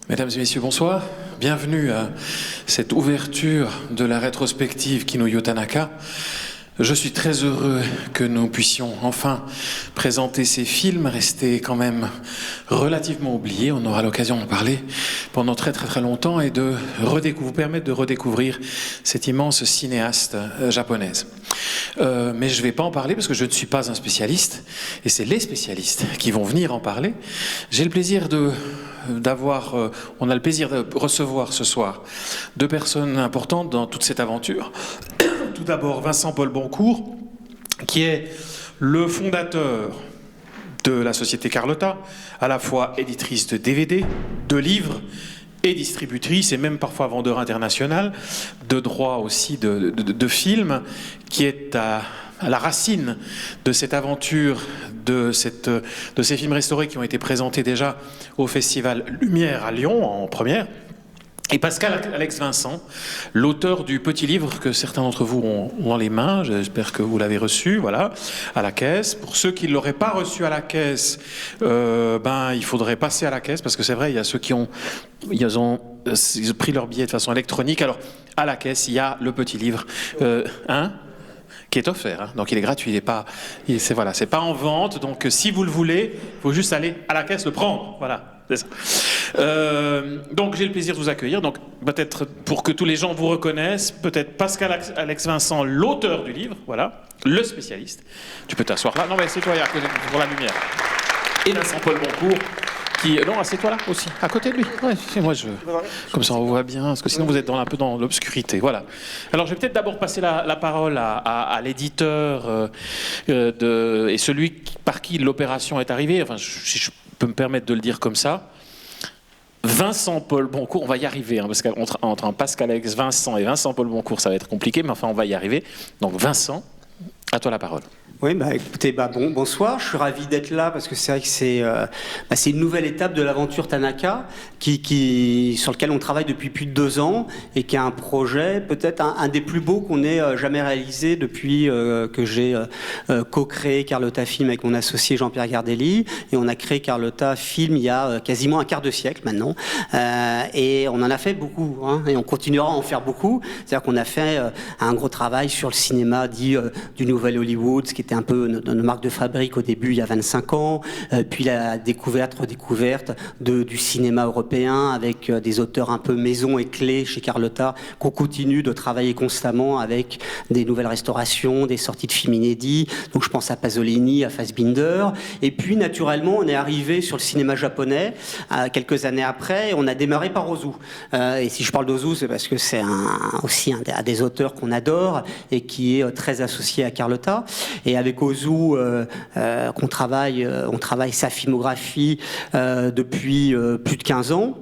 Mesdames et messieurs, bonsoir. Bienvenue à cette ouverture de la rétrospective Kinuyo Tanaka. Je suis très heureux que nous puissions enfin présenter ces films, restés quand même relativement oubliés. On aura l'occasion d'en parler pendant très longtemps et de vous permettre de redécouvrir cette immense cinéaste japonaise. Mais je ne vais pas en parler parce que je ne suis pas un spécialiste et c'est les spécialistes qui vont venir en parler. J'ai le plaisir on a le plaisir de recevoir ce soir deux personnes importantes dans toute cette aventure. Tout d'abord, Vincent-Paul Boncourt, qui est le fondateur de la société Carlotta, à la fois éditrice de DVD, de livres et distributrice, et même parfois vendeur international, de droits aussi de films, qui est à la racine de cette aventure, de ces films restaurés qui ont été présentés déjà au Festival Lumière à Lyon en première. Et Pascal Alex Vincent, l'auteur du petit livre que certains d'entre vous ont dans les mains, j'espère que vous l'avez reçu, voilà, à la caisse. Pour ceux qui ne l'auraient pas reçu à la caisse, il faudrait passer à la caisse, parce que c'est vrai, il y a ceux qui ont pris leur billet de façon électronique. Alors, à la caisse, il y a le petit livre, qui est offert, hein. Donc il est gratuit, c'est pas en vente, donc si vous le voulez, il faut juste aller à la caisse le prendre, voilà. C'est ça. Donc j'ai le plaisir de vous accueillir. Donc peut-être pour que tous les gens vous reconnaissent, peut-être Pascal Alex Vincent, l'auteur du livre, voilà, le spécialiste. Tu peux t'asseoir là. Non mais c'est toi, il y a pour la lumière. Et Vincent-Paul Boncourt, assieds-toi là aussi, à côté de lui. Ouais, moi comme ça on voit bien, parce que sinon vous êtes un peu dans l'obscurité. Voilà. Alors je vais peut-être d'abord passer la parole à l'éditeur et celui par qui l'opération est arrivée. Enfin, si je peux me permettre de le dire comme ça. Vincent-Paul Boncourt, on va y arriver, parce qu'entre un Pascal Alex Vincent et Vincent-Paul Boncourt, ça va être compliqué, mais enfin on va y arriver. Donc Vincent, à toi la parole. Oui, écoutez, bonsoir, je suis ravi d'être là parce que c'est vrai que c'est une nouvelle étape de l'aventure Tanaka sur lequel on travaille depuis plus de 2 ans et qui est un projet peut-être un des plus beaux qu'on ait jamais réalisé depuis que j'ai co-créé Carlotta Film avec mon associé Jean-Pierre Gardelli, et on a créé Carlotta Film il y a quasiment un quart de siècle maintenant, et on en a fait beaucoup, hein, et on continuera à en faire beaucoup. C'est-à-dire qu'on a fait un gros travail sur le cinéma dit du Nouvel Hollywood, ce qui était un peu notre marque de fabrique au début, il y a 25 ans, puis la redécouverte du cinéma européen avec des auteurs un peu maison et clés chez Carlotta, qu'on continue de travailler constamment avec des nouvelles restaurations, des sorties de films inédits. Donc je pense à Pasolini, à Fassbinder. Et puis naturellement, on est arrivé sur le cinéma japonais quelques années après, et on a démarré par Ozu. Et si je parle d'Ozu, c'est parce que c'est aussi un des auteurs qu'on adore et qui est très associé à Carlotta. Et avec Ozu, on travaille sa filmographie depuis plus de 15 ans.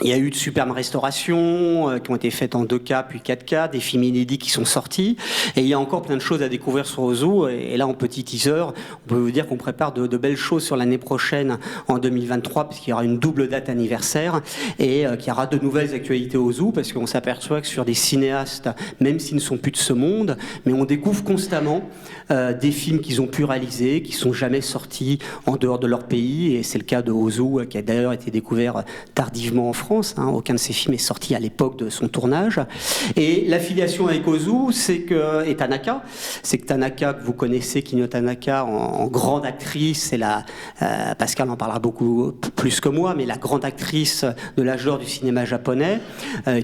Il y a eu de superbes restaurations qui ont été faites en 2K puis 4K, des films inédits qui sont sortis, et il y a encore plein de choses à découvrir sur Ozu. Et là, en petit teaser, on peut vous dire qu'on prépare de belles choses sur l'année prochaine, en 2023, puisqu'il y aura une double date anniversaire, et qu'il y aura de nouvelles actualités Ozu, parce qu'on s'aperçoit que sur des cinéastes, même s'ils ne sont plus de ce monde, mais on découvre constamment des films qu'ils ont pu réaliser, qui sont jamais sortis en dehors de leur pays, et c'est le cas de Ozu, qui a d'ailleurs été découvert tardivement en France, hein. Aucun de ces films est sorti à l'époque de son tournage. Et l'affiliation avec Ozu, et Tanaka, c'est que Tanaka, que vous connaissez, Kinuyo Tanaka, en grande actrice, c'est Pascal en parlera beaucoup plus que moi, mais la grande actrice de l'âge d'or du cinéma japonais,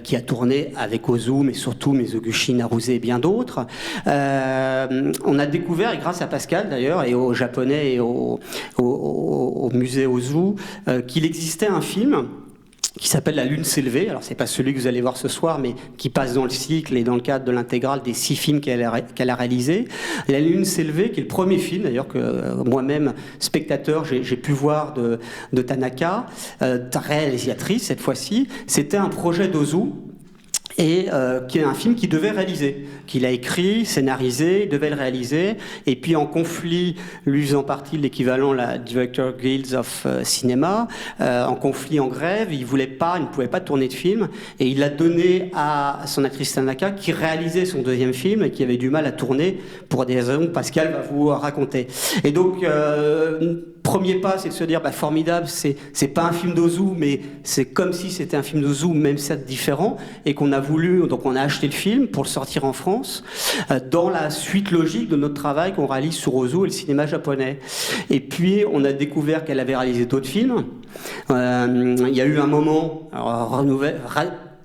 qui a tourné avec Ozu, mais surtout Mizoguchi, Naruse et bien d'autres. On a découvert, et grâce à Pascal d'ailleurs, et aux Japonais et au musée Ozu, qu'il existait un film qui s'appelle La Lune s'est levée. Alors c'est pas celui que vous allez voir ce soir, mais qui passe dans le cycle et dans le cadre de l'intégrale des 6 films qu'elle a réalisés. La Lune s'est levée, qui est le premier film d'ailleurs que moi-même, spectateur, j'ai pu voir de Tanaka, réalisatrice cette fois-ci. C'était un projet d'Ozu, et qui est un film qu'il devait réaliser, qu'il a écrit, scénarisé, il devait le réaliser, et puis en conflit, lui faisant partie de l'équivalent la Director Guilds of Cinema, en conflit, en grève, il ne pouvait pas tourner de film, et il l'a donné à son actrice Tanaka, qui réalisait son deuxième film et qui avait du mal à tourner pour des raisons que Pascal va vous raconter. Et donc premier pas, c'est de se dire, formidable, c'est pas un film d'Ozu, mais c'est comme si c'était un film d'Ozu, même si c'est différent, et qu'on a voulu, donc on a acheté le film pour le sortir en France, dans la suite logique de notre travail qu'on réalise sur Ozu et le cinéma japonais. Et puis, on a découvert qu'elle avait réalisé d'autres films. Il y a eu un moment,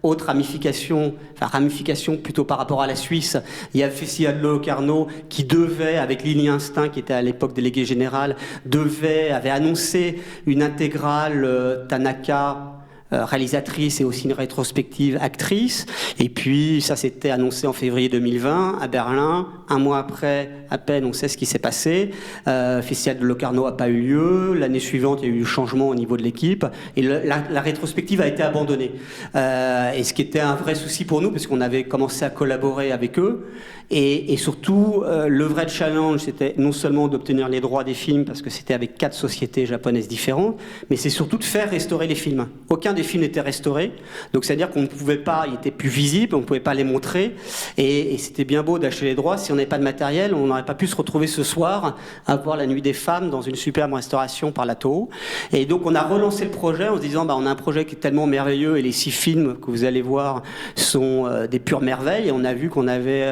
autre ramification plutôt par rapport à la Suisse, il y a le Festival de Locarno qui devait, avec Lily Instinct, qui était à l'époque déléguée générale, avait annoncé une intégrale Tanaka, réalisatrice et aussi une rétrospective actrice. Et puis ça s'était annoncé en février 2020 à Berlin. Un mois après, à peine, on sait ce qui s'est passé. Festival de Locarno n'a pas eu lieu. L'année suivante, il y a eu du changement au niveau de l'équipe. Et la rétrospective a été abandonnée. Et ce qui était un vrai souci pour nous, parce qu'on avait commencé à collaborer avec eux. Et surtout, le vrai challenge, c'était non seulement d'obtenir les droits des films, parce que c'était avec 4 sociétés japonaises différentes, mais c'est surtout de faire restaurer les films. Aucun des films n'était restauré, donc c'est-à-dire qu'on ne pouvait pas, ils étaient plus visibles, on ne pouvait pas les montrer, et c'était bien beau d'acheter les droits. Si on n'avait pas de matériel, on n'aurait pas pu se retrouver ce soir à voir La Nuit des Femmes dans une superbe restauration par la Toho. Et donc on a relancé le projet en se disant, on a un projet qui est tellement merveilleux, et les 6 films que vous allez voir sont des pures merveilles, et on a vu qu'on avait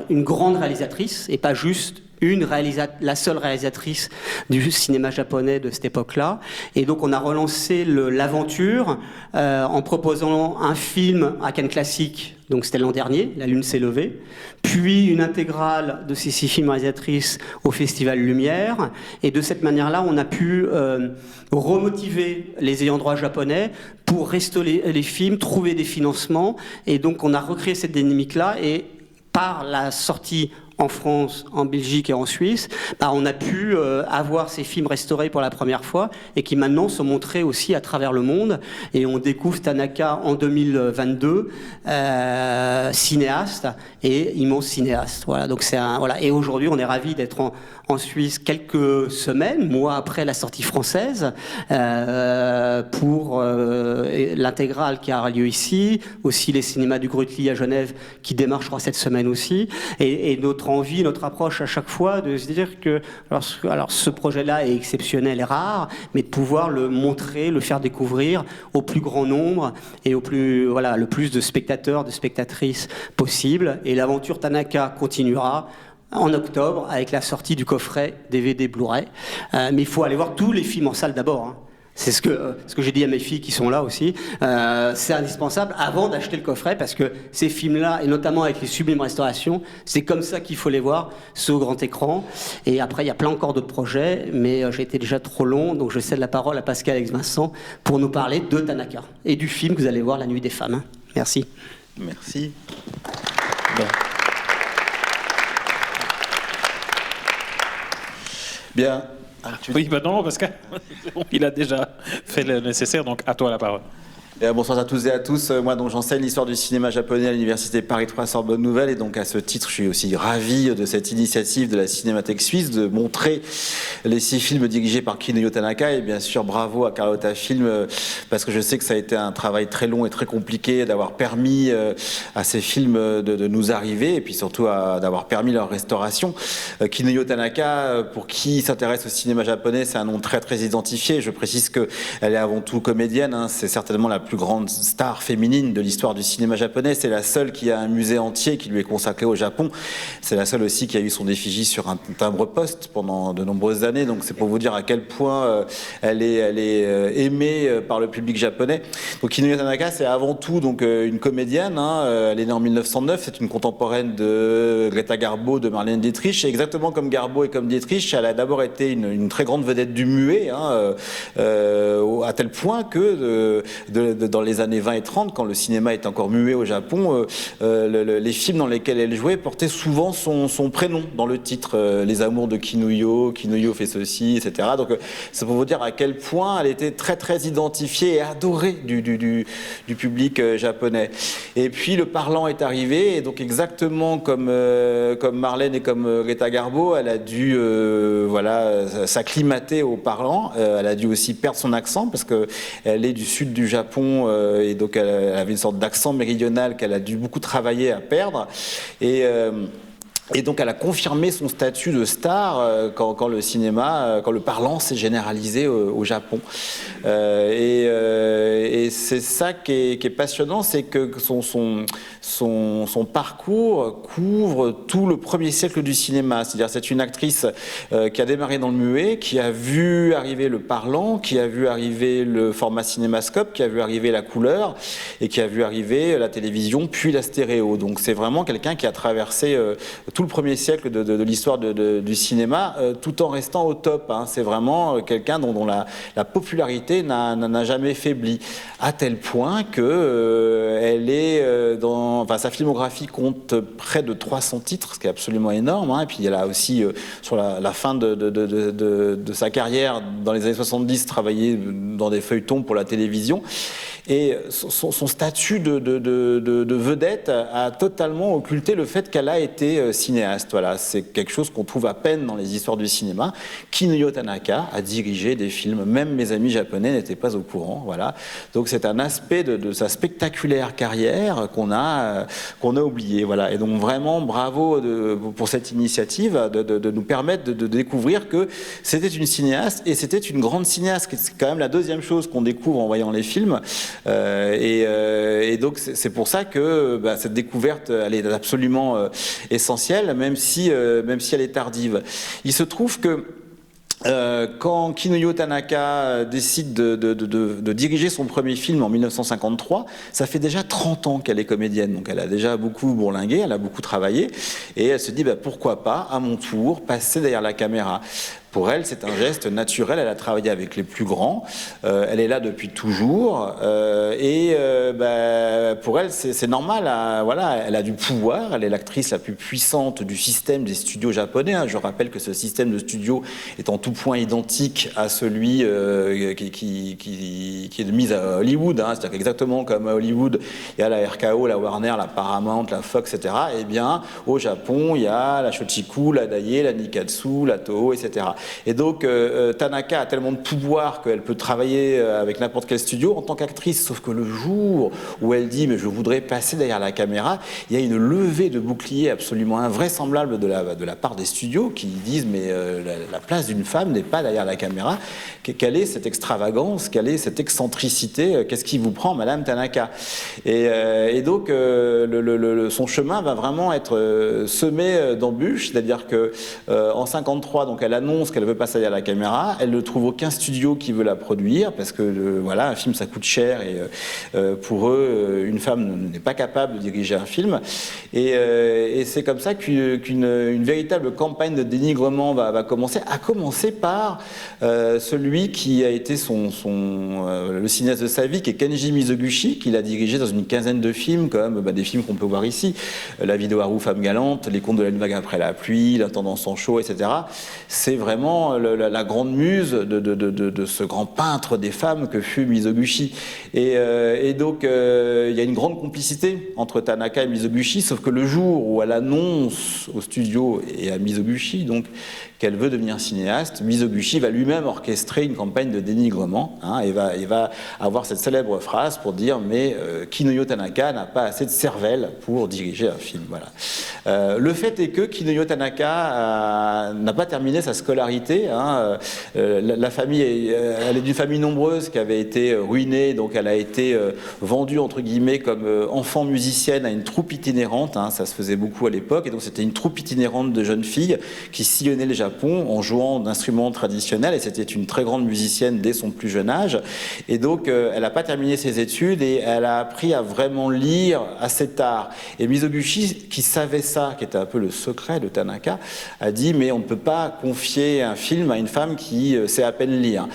une grande réalisatrice, et pas juste la seule réalisatrice du cinéma japonais de cette époque-là. Et donc on a relancé l'aventure en proposant un film à Cannes Classique, donc c'était l'an dernier, La Lune s'est levée, puis une intégrale de ces 6 films réalisatrices au Festival Lumière. Et de cette manière-là, on a pu remotiver les ayants droit japonais pour restaurer les films, trouver des financements. Et donc on a recréé cette dynamique-là, et par la sortie en France, en Belgique et en Suisse, on a pu avoir ces films restaurés pour la première fois et qui maintenant sont montrés aussi à travers le monde. Et on découvre Tanaka en 2022, cinéaste et immense cinéaste. Voilà, donc voilà. Et aujourd'hui, on est ravis d'être en Suisse quelques semaines, mois après la sortie française, pour l'intégrale qui aura lieu ici, aussi les cinémas du Grutli à Genève qui démarrent, je crois, cette semaine aussi. Et notre envie, notre approche à chaque fois de se dire que alors ce projet-là est exceptionnel et rare, mais de pouvoir le montrer, le faire découvrir au plus grand nombre et le plus de spectateurs, de spectatrices possible. Et l'aventure Tanaka continuera en octobre avec la sortie du coffret DVD Blu-ray. Mais il faut aller voir tous les films en salle d'abord, hein. C'est ce que j'ai dit à mes filles qui sont là aussi. C'est indispensable avant d'acheter le coffret, parce que ces films-là, et notamment avec les sublimes restaurations, c'est comme ça qu'il faut les voir, ceux au grand écran. Et après, il y a plein encore d'autres projets, mais j'ai été déjà trop long, donc je cède la parole à Pascal et Vincent pour nous parler de Tanaka et du film que vous allez voir, La Nuit des Femmes. Merci. Merci. Bien. Oui, non, parce qu'il a déjà fait le nécessaire, donc à toi la parole. Bonsoir à tous et à tous. Moi, donc, j'enseigne l'histoire du cinéma japonais à l'université Paris 3 Sorbonne Nouvelle, et donc à ce titre, je suis aussi ravi de cette initiative de la Cinémathèque suisse de montrer les 6 films dirigés par Kinuyo Tanaka, et bien sûr bravo à Carlotta Film, parce que je sais que ça a été un travail très long et très compliqué d'avoir permis à ces films de nous arriver, et puis surtout d'avoir permis leur restauration. Kinuyo Tanaka, pour qui s'intéresse au cinéma japonais, c'est un nom très très identifié. Je précise qu'elle est avant tout comédienne, hein. C'est certainement la plus grande star féminine de l'histoire du cinéma japonais. C'est la seule qui a un musée entier qui lui est consacré au Japon. C'est la seule aussi qui a eu son effigie sur un timbre-poste pendant de nombreuses années. Donc c'est pour vous dire à quel point elle est aimée par le public japonais. Donc Kinuyo Tanaka, c'est avant tout donc une comédienne, hein. Elle est née en 1909. C'est une contemporaine de Greta Garbo, de Marlène Dietrich. Et exactement comme Garbo et comme Dietrich, elle a d'abord été une très grande vedette du muet, hein, à tel point que dans les années 20 et 30, quand le cinéma était encore muet au Japon, les films dans lesquels elle jouait portaient souvent son prénom dans le titre. Les Amours de Kinuyo, Kinuyo fait ceci, etc. Donc c'est pour vous dire à quel point elle était très très identifiée et adorée du public japonais. Et puis le parlant est arrivé, et donc exactement comme Marlène et comme Greta Garbo, elle a dû s'acclimater au parlant. Elle a dû aussi perdre son accent, parce qu'elle est du sud du Japon, et donc elle avait une sorte d'accent méridional qu'elle a dû beaucoup travailler à perdre. Et Et donc elle a confirmé son statut de star quand le cinéma, quand le parlant s'est généralisé au Japon. Et c'est ça qui est passionnant, c'est que son parcours couvre tout le premier siècle du cinéma. C'est-à-dire c'est une actrice qui a démarré dans le muet, qui a vu arriver le parlant, qui a vu arriver le format cinémascope, qui a vu arriver la couleur et qui a vu arriver la télévision puis la stéréo. Donc c'est vraiment quelqu'un qui a traversé tout le premier siècle de l'histoire du cinéma, tout en restant au top. Hein. C'est vraiment quelqu'un dont la popularité n'a jamais faibli, à tel point que elle est sa filmographie compte près de 300 titres, ce qui est absolument énorme. Hein. Et puis elle a aussi, sur la fin de sa carrière, dans les années 70, travaillé dans des feuilletons pour la télévision. Et son statut de vedette a totalement occulté le fait qu'elle a été cinéaste. Voilà, c'est quelque chose qu'on trouve à peine dans les histoires du cinéma. Kinuyo Tanaka a dirigé des films, même mes amis japonais n'étaient pas au courant. Voilà, donc c'est un aspect de sa spectaculaire carrière qu'on a oublié. Voilà, et donc vraiment bravo pour cette initiative de nous permettre de découvrir que c'était une cinéaste, et c'était une grande cinéaste. C'est quand même la deuxième chose qu'on découvre en voyant les films. Et donc c'est pour ça que cette découverte, elle est absolument essentielle, même si elle est tardive. Il se trouve que quand Kinuyo Tanaka décide de diriger son premier film en 1953, ça fait déjà 30 ans qu'elle est comédienne, donc elle a déjà beaucoup bourlingué, elle a beaucoup travaillé, et elle se dit pourquoi pas, à mon tour, passer derrière la caméra. Pour elle, c'est un geste naturel. Elle a travaillé avec les plus grands. Elle est là depuis toujours. Pour elle, c'est normal. Voilà, elle a du pouvoir. Elle est l'actrice la plus puissante du système des studios japonais. Je rappelle que ce système de studio est en tout point identique à celui qui est mis à Hollywood. C'est-à-dire qu'exactement comme à Hollywood, il y a la RKO, la Warner, la Paramount, la Fox, etc. Eh bien, au Japon, il y a la Shochiku, la Daiei, la Nikatsu, la Toho, etc. Et donc Tanaka a tellement de pouvoir qu'elle peut travailler avec n'importe quel studio en tant qu'actrice, sauf que le jour où elle dit mais je voudrais passer derrière la caméra, il y a une levée de bouclier absolument invraisemblable de la part des studios qui disent mais la place d'une femme n'est pas derrière la caméra. Quelle est cette extravagance, quelle est cette excentricité, qu'est-ce qui vous prend Madame Tanaka? Et donc son chemin va vraiment être semé d'embûches, c'est-à-dire que en 53, donc elle annonce qu'elle veut passer derrière la caméra, elle ne trouve aucun studio qui veut la produire parce que voilà, un film ça coûte cher et pour eux une femme n'est pas capable de diriger un film, et c'est comme ça qu'une véritable campagne de dénigrement va commencer, à commencer par celui qui a été le cinéaste de sa vie, qui est Kenji Mizoguchi, qu'il a dirigé dans une quinzaine de films, comme des films qu'on peut voir ici, La vie de Haru, Femme galante, Les contes de la vague après la pluie, L'intendant sans chaud, etc. C'est vraiment la grande muse de ce grand peintre des femmes que fut Mizoguchi. Et donc, il y a une grande complicité entre Tanaka et Mizoguchi, sauf que le jour où elle annonce au studio et à Mizoguchi donc qu'elle veut devenir cinéaste, Mizoguchi va lui-même orchestrer une campagne de dénigrement, et va avoir cette célèbre phrase pour dire mais Kinuyo Tanaka n'a pas assez de cervelle pour diriger un film. Voilà. Le fait est que Kinuyo Tanaka n'a pas terminé sa scolarité. La famille, elle est d'une famille nombreuse qui avait été ruinée, donc elle a été vendue entre guillemets comme enfant musicienne à une troupe itinérante. Ça se faisait beaucoup à l'époque, et donc c'était une troupe itinérante de jeunes filles qui sillonnaient le Japon en jouant d'instruments traditionnels, et c'était une très grande musicienne dès son plus jeune âge. Et donc elle n'a pas terminé ses études et elle a appris à vraiment lire assez tard. Et Mizoguchi, qui savait ça, qui était un peu le secret de Tanaka, a dit mais on ne peut pas confier un film à une femme qui sait à peine lire.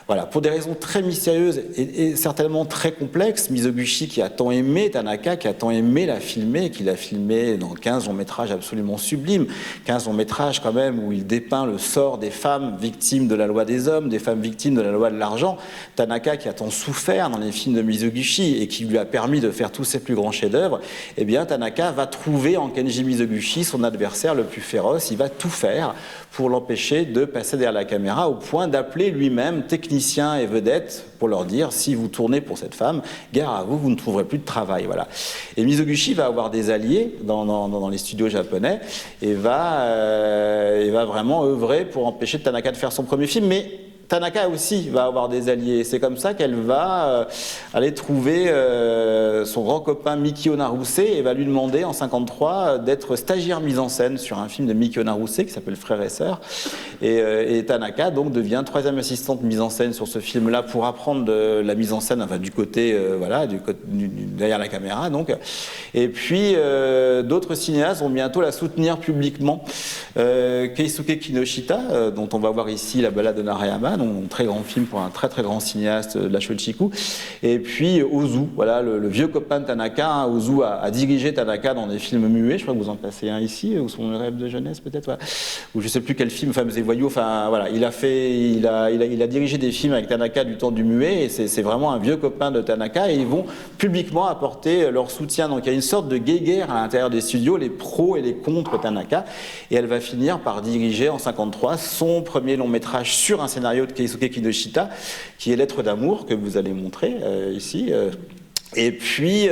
Voilà, pour des raisons très mystérieuses et certainement très complexes, Mizoguchi, qui a tant aimé Tanaka, qui a tant aimé la filmer, qui l'a filmé dans 15 longs métrages absolument sublimes, 15 longs métrages quand même où il dépeint le sort des femmes victimes de la loi des hommes, des femmes victimes de la loi de l'argent. Tanaka, qui a tant souffert dans les films de Mizoguchi et qui lui a permis de faire tous ses plus grands chefs-d'œuvre, eh bien Tanaka va trouver en Kenji Mizoguchi son adversaire le plus féroce. Il va tout faire pour l'empêcher de passer derrière la caméra, au point d'appeler lui-même technicien techniciens et vedettes pour leur dire, si vous tournez pour cette femme, gare à vous, vous ne trouverez plus de travail. Voilà. Et Mizoguchi va avoir des alliés dans les studios japonais et va vraiment œuvrer pour empêcher Tanaka de faire son premier film, mais Tanaka aussi va avoir des alliés. C'est comme ça qu'elle va aller trouver son grand copain Mikio Naruse et va lui demander en 1953 d'être stagiaire mise en scène sur un film de Mikio Naruse qui s'appelle Frères et Sœurs. Et Tanaka donc devient troisième assistante mise en scène sur ce film-là pour apprendre de la mise en scène, enfin du côté derrière la caméra donc. Et puis d'autres cinéastes vont bientôt la soutenir publiquement. Keisuke Kinoshita, dont on va voir ici La balade de Narayama, donc un très grand film pour un très très grand cinéaste de la Shochiku. Et puis Ozu, voilà le vieux copain de Tanaka. Ozu a dirigé Tanaka dans des films muets. Je crois que vous en passez un ici, ou son rêve de jeunesse peut-être, voilà. Ou je sais plus quel film, Femmes et voyous. Enfin voilà, il a dirigé des films avec Tanaka du temps du muet. Et c'est vraiment un vieux copain de Tanaka. Et ils vont publiquement apporter leur soutien. Donc il y a une sorte de guéguerre à l'intérieur des studios, les pros et les contre Tanaka. Et elle va finir par diriger en 1953 son premier long métrage sur un scénario de Keisuke Kinoshita, qui est Lettres d'amour, que vous allez montrer ici. Et puis,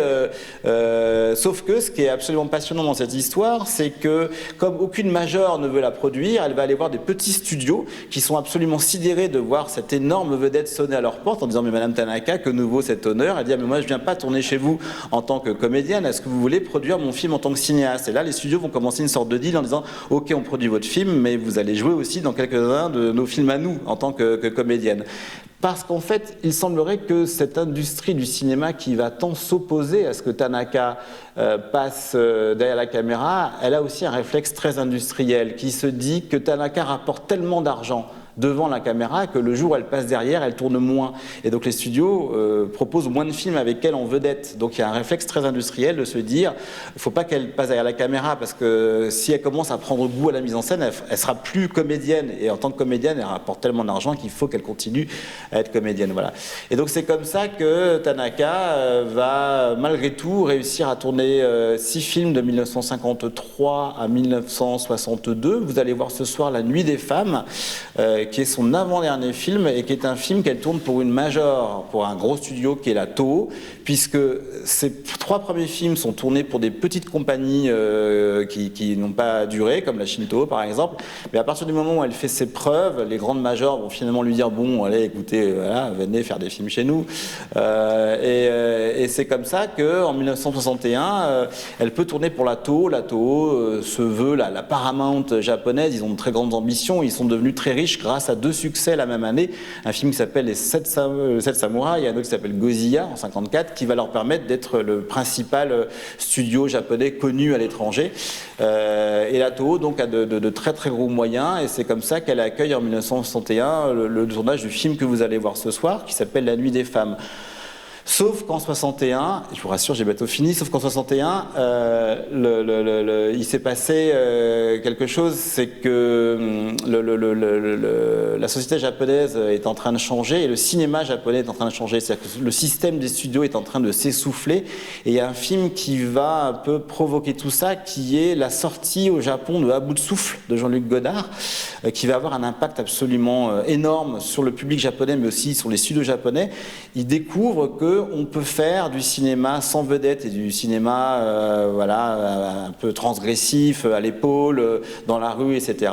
sauf que ce qui est absolument passionnant dans cette histoire, c'est que comme aucune majeure ne veut la produire, elle va aller voir des petits studios qui sont absolument sidérés de voir cette énorme vedette sonner à leur porte en disant « Mais Madame Tanaka, que nous vaut cet honneur ?» Elle dit « Mais moi, je viens pas tourner chez vous en tant que comédienne, est-ce que vous voulez produire mon film en tant que cinéaste ?» Et là, les studios vont commencer une sorte de deal en disant « Ok, on produit votre film, mais vous allez jouer aussi dans quelques-uns de nos films à nous en tant que comédienne. » Parce qu'en fait, il semblerait que cette industrie du cinéma qui va tant s'opposer à ce que Tanaka passe derrière la caméra, elle a aussi un réflexe très industriel qui se dit que Tanaka rapporte tellement d'argent devant la caméra que le jour où elle passe derrière, elle tourne moins. Et donc les studios proposent moins de films avec elle en vedette. Donc il y a un réflexe très industriel de se dire il ne faut pas qu'elle passe derrière la caméra parce que si elle commence à prendre goût à la mise en scène, elle sera plus comédienne. Et en tant que comédienne, elle rapporte tellement d'argent qu'il faut qu'elle continue à être comédienne. Voilà. Et donc c'est comme ça que Tanaka va malgré tout réussir à tourner 6 films de 1953 à 1962. Vous allez voir ce soir La Nuit des femmes, qui est son avant-dernier film et qui est un film qu'elle tourne pour une major, pour un gros studio qui est la Toho, puisque ses 3 premiers films sont tournés pour des petites compagnies qui n'ont pas duré, comme la Shinto par exemple, mais à partir du moment où elle fait ses preuves, les grandes majors vont finalement lui dire bon, allez, écoutez, voilà, venez faire des films chez nous. Et c'est comme ça qu'en 1961, elle peut tourner pour la Toho. La Toho se veut la Paramount japonaise, ils ont de très grandes ambitions, ils sont devenus très riches grâce à 2 succès la même année, un film qui s'appelle Les 7 Samouraïs et un autre qui s'appelle Godzilla en 1954, qui va leur permettre d'être le principal studio japonais connu à l'étranger. Et la Toho donc a de très très gros moyens, et c'est comme ça qu'elle accueille en 1961 le tournage du film que vous allez voir ce soir, qui s'appelle La Nuit des femmes. Sauf qu'en 61, je vous rassure, j'ai bientôt fini, sauf qu'en 61, il s'est passé quelque chose, c'est que la société japonaise est en train de changer et le cinéma japonais est en train de changer. C'est-à-dire que le système des studios est en train de s'essouffler, et il y a un film qui va un peu provoquer tout ça, qui est la sortie au Japon de À bout de souffle de Jean-Luc Godard, qui va avoir un impact absolument énorme sur le public japonais, mais aussi sur les studios japonais. Il découvre que on peut faire du cinéma sans vedette et du cinéma un peu transgressif, à l'épaule, dans la rue, etc.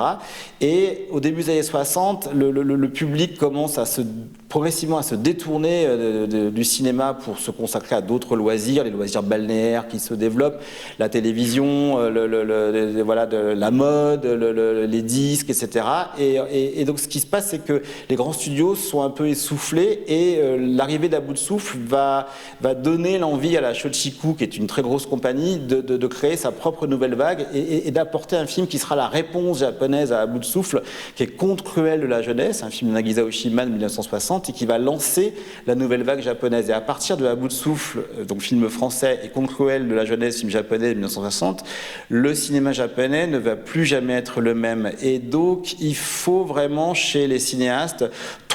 Et au début des années 60, le public commence progressivement à se détourner du cinéma pour se consacrer à d'autres loisirs, les loisirs balnéaires qui se développent, la télévision, la mode, les disques, etc. Et donc ce qui se passe, c'est que les grands studios sont un peu essoufflés, et l'arrivée d'À bout de souffle va donner l'envie à la Shochiku, qui est une très grosse compagnie, de créer sa propre nouvelle vague et d'apporter un film qui sera la réponse japonaise à bout de souffle, qui est Conte cruel de la jeunesse, un film de Nagisa Oshima de 1960, et qui va lancer la nouvelle vague japonaise. Et à partir de À bout de souffle, donc film français, et Conte cruel de la jeunesse, film japonais de 1960, le cinéma japonais ne va plus jamais être le même. Et donc il faut vraiment, chez les cinéastes,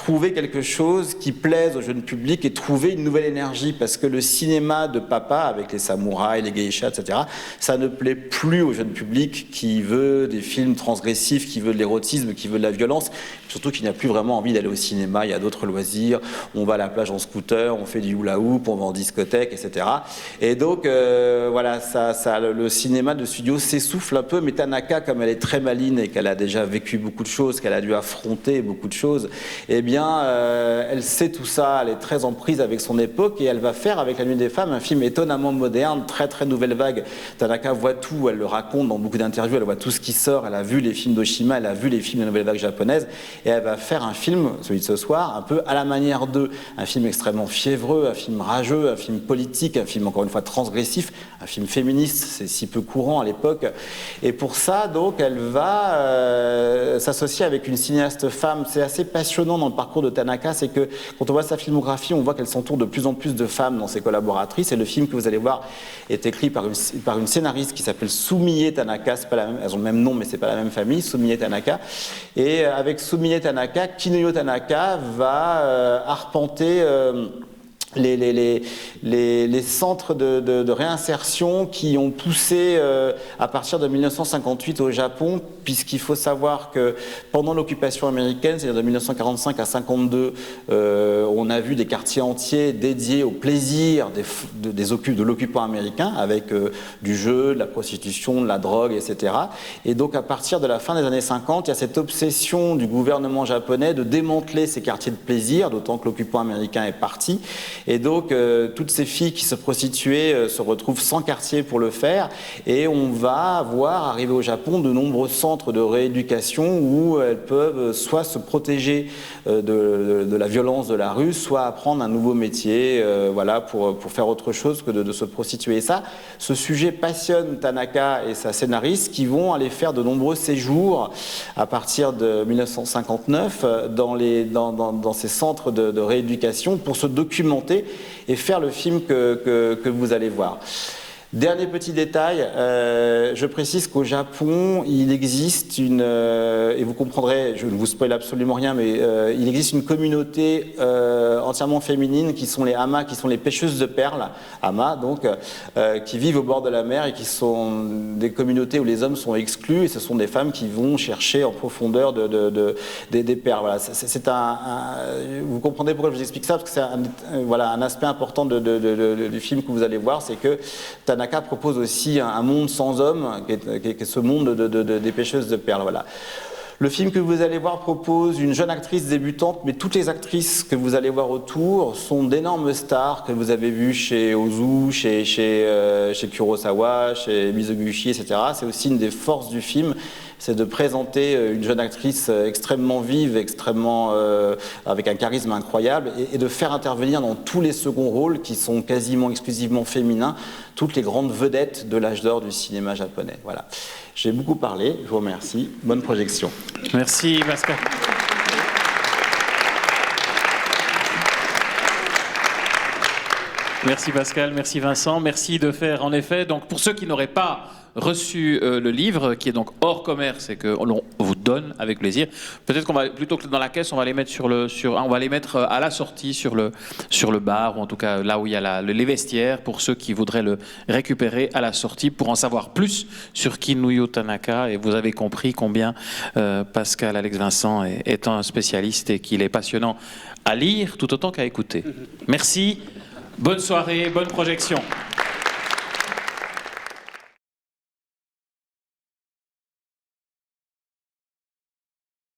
trouver quelque chose qui plaise au jeune public et trouver une nouvelle énergie, parce que le cinéma de papa, avec les samouraïs, les geishas, etc., ça ne plaît plus au jeune public qui veut des films transgressifs, qui veut de l'érotisme, qui veut de la violence, surtout qui n'a plus vraiment envie d'aller au cinéma, il y a d'autres loisirs, on va à la plage en scooter, on fait du hula hoop, on va en discothèque, etc. Et donc, voilà, le cinéma de studio s'essouffle un peu, mais Tanaka, comme elle est très maligne et qu'elle a déjà vécu beaucoup de choses, qu'elle a dû affronter beaucoup de choses, eh bien, elle sait tout ça, elle est très en prise avec son époque et elle va faire avec La Nuit des Femmes un film étonnamment moderne, très très nouvelle vague. Tanaka voit tout, elle le raconte dans beaucoup d'interviews, elle voit tout ce qui sort, elle a vu les films d'Oshima, elle a vu les films de nouvelle vague japonaise et elle va faire un film, celui de ce soir, un peu à la manière d'eux, un film extrêmement fiévreux, un film rageux, un film politique, un film encore une fois transgressif, un film féministe, c'est si peu courant à l'époque. Et pour ça, donc, elle va s'associer avec une cinéaste femme. C'est assez passionnant dans le parcours de Tanaka, c'est que quand on voit sa filmographie, on voit qu'elle s'entoure de plus en plus de femmes dans ses collaboratrices. Et le film que vous allez voir est écrit par une scénariste qui s'appelle Sumie Tanaka. C'est pas la même, elles ont le même nom, mais c'est pas la même famille, Sumie Tanaka. Et avec Sumie Tanaka, Kinuyo Tanaka va arpenter les centres de réinsertion qui ont poussé à partir de 1958 au Japon, puisqu'il faut savoir que pendant l'occupation américaine, c'est-à-dire de 1945 à 1952, on a vu des quartiers entiers dédiés au plaisir de l'occupant américain, avec du jeu, de la prostitution, de la drogue, etc. Et donc à partir de la fin des années 50, il y a cette obsession du gouvernement japonais de démanteler ces quartiers de plaisir, d'autant que l'occupant américain est parti. Et donc, toutes ces filles qui se prostituaient se retrouvent sans quartier pour le faire. Et on va voir arriver au Japon de nombreux centres de rééducation où elles peuvent soit se protéger de la violence de la rue, soit apprendre un nouveau métier, voilà, pour faire autre chose que de se prostituer. Et ça, ce sujet passionne Tanaka et sa scénariste qui vont aller faire de nombreux séjours à partir de 1959 dans ces centres de rééducation pour se documenter et faire le film que vous allez voir. Dernier petit détail, je précise qu'au Japon, il existe et vous comprendrez, je ne vous spoil absolument rien, mais il existe une communauté entièrement féminine qui sont les hama, qui sont les pêcheuses de perles, hama donc, qui vivent au bord de la mer et qui sont des communautés où les hommes sont exclus et ce sont des femmes qui vont chercher en profondeur des perles. Voilà, vous comprendrez pourquoi je vous explique ça, parce que c'est un aspect important du film que vous allez voir, c'est que Tanaka propose aussi un monde sans hommes, qui est ce monde des pêcheuses de perles. Voilà. Le film que vous allez voir propose une jeune actrice débutante, mais toutes les actrices que vous allez voir autour sont d'énormes stars que vous avez vues chez Ozu, chez Kurosawa, chez Mizoguchi, etc. C'est aussi une des forces du film, c'est de présenter une jeune actrice extrêmement vive, avec un charisme incroyable, et de faire intervenir dans tous les seconds rôles, qui sont quasiment exclusivement féminins, toutes les grandes vedettes de l'âge d'or du cinéma japonais. Voilà. J'ai beaucoup parlé, je vous remercie. Bonne projection. Merci Pascal. Merci Pascal, merci Vincent, merci de faire en effet, donc pour ceux qui n'auraient pas reçu le livre, qui est donc hors commerce et qu'on vous donne avec plaisir, peut-être qu'on va, plutôt que dans la caisse, on va les mettre on va les mettre à la sortie sur le bar, ou en tout cas là où il y a les vestiaires, pour ceux qui voudraient le récupérer à la sortie, pour en savoir plus sur Kinuyo Tanaka. Et vous avez compris combien Pascal Alex Vincent est un spécialiste et qu'il est passionnant à lire tout autant qu'à écouter. Merci. Bonne soirée, bonne projection.